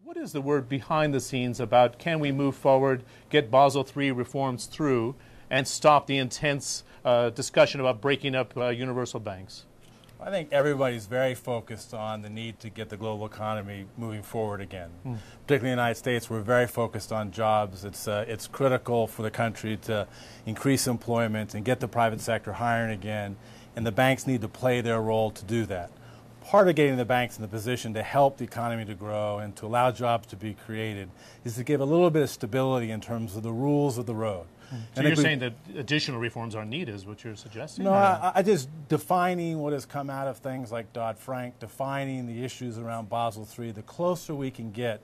What is the word behind the scenes about can we move forward, get Basel III reforms through, and stop the intense discussion about breaking up universal banks? I think everybody's very focused on the need to get the global economy moving forward again. Particularly in the United States, we're very focused on jobs. It's critical for the country to increase employment and get the private sector hiring again, and the banks need to play their role to do that. Part of getting the banks in the position to help the economy to grow and to allow jobs to be created is to give a little bit of stability in terms of the rules of the road. So you're saying that additional reforms are needed is what you're suggesting? No, I just defining what has come out of things like Dodd-Frank, defining the issues around Basel III, the closer we can get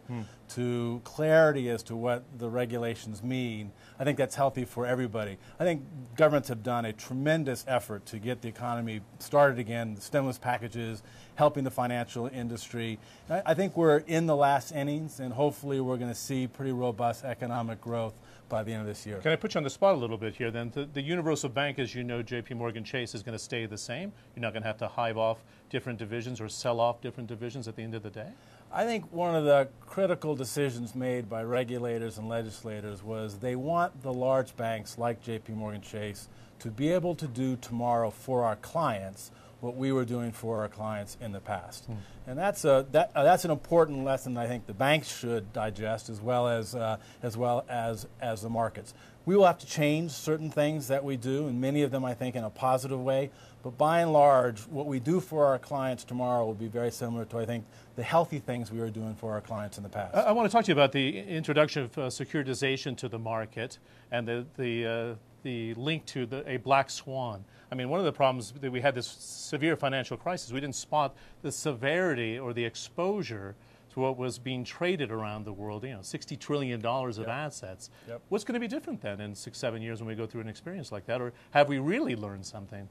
to clarity as to what the regulations mean, I think that's healthy for everybody. I think governments have done a tremendous effort to get the economy started again, the stimulus packages, helping the financial industry. I think we're in the last innings, and hopefully we're going to see pretty robust economic growth by the end of this year. Can I put you on the spot a little bit here then? The universal bank, as you know, JP Morgan Chase, is going to stay the same? You're not going to have to hive off different divisions or sell off different divisions at the end of the day? I think one of the critical decisions made by regulators and legislators was they want the large banks like JP Morgan Chase to be able to do tomorrow for our clients what we were doing for our clients in the past. And that's an important lesson I think the banks should digest as well as the markets. We will have to change certain things that we do, and many of them I think in a positive way, but by and large what we do for our clients tomorrow will be very similar to I think the healthy things we were doing for our clients in the past. I want to talk to you about the introduction of securitization to the market and the link to a black swan. I mean, one of the problems that we had this severe financial crisis, we didn't spot the severity or the exposure to what was being traded around the world, $60 trillion of assets. What's going to be different then in 6-7 years when we go through an experience like that? Or have we really learned something?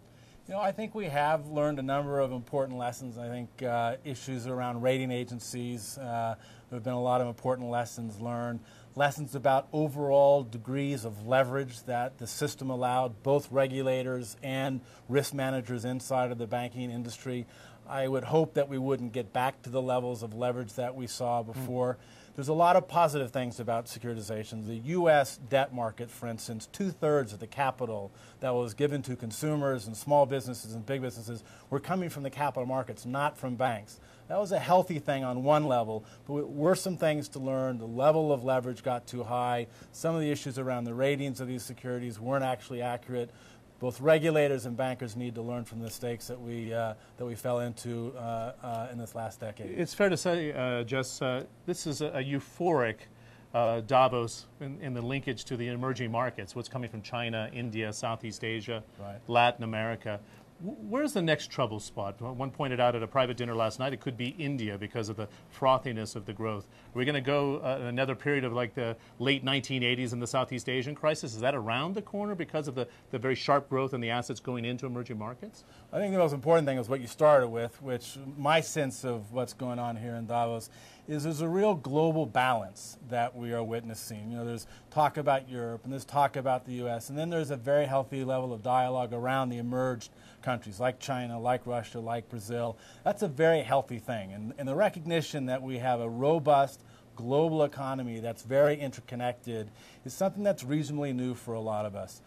I think we have learned a number of important lessons. I think issues around rating agencies, there have been a lot of important lessons learned. Lessons about overall degrees of leverage that the system allowed both regulators and risk managers inside of the banking industry. I would hope that we wouldn't get back to the levels of leverage that we saw before. There's a lot of positive things about securitization. The U.S. debt market, for instance, 2/3 of the capital that was given to consumers and small businesses and big businesses were coming from the capital markets, not from banks. That was a healthy thing on one level, but there were some things to learn. The level of leverage got too high. Some of the issues around the ratings of these securities weren't actually accurate. Both regulators and bankers need to learn from the mistakes that we fell into in this last decade. It's fair to say, Jes, this is a euphoric Davos in the linkage to the emerging markets, what's coming from China, India, Southeast Asia, Latin America. Where's the next trouble spot? One pointed out at a private dinner last night, it could be India because of the frothiness of the growth. Are we going to go another period of like the late 1980s and the Southeast Asian crisis? Is that around the corner because of the very sharp growth in the assets going into emerging markets? I think the most important thing is what you started with, which my sense of what's going on here in Davos is there's a real global balance that we are witnessing. There's talk about Europe and there's talk about the U.S. and then there's a very healthy level of dialogue around the emerged countries like China, like Russia, like Brazil. That's a very healthy thing. And the recognition that we have a robust global economy that's very interconnected is something that's reasonably new for a lot of us.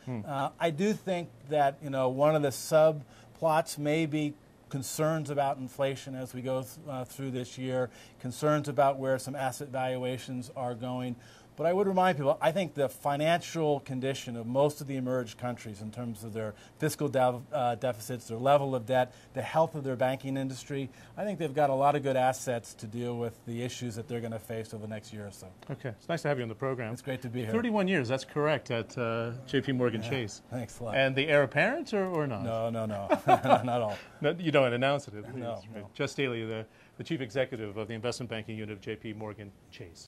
I do think that one of the subplots may be concerns about inflation as we go through this year, concerns about where some asset valuations are going. But I would remind people, I think the financial condition of most of the emerged countries in terms of their fiscal deficits, their level of debt, the health of their banking industry, I think they've got a lot of good assets to deal with the issues that they're going to face over the next year or so. Okay. It's nice to have you on the program. It's great to be here. 31 years, that's correct, at JP Morgan Chase. Thanks a lot. And the heir apparent or not? No. Not at all. No, you don't announce it, at least. No. Jes Staley, the Chief Executive of the Investment Banking Unit of JP Morgan Chase.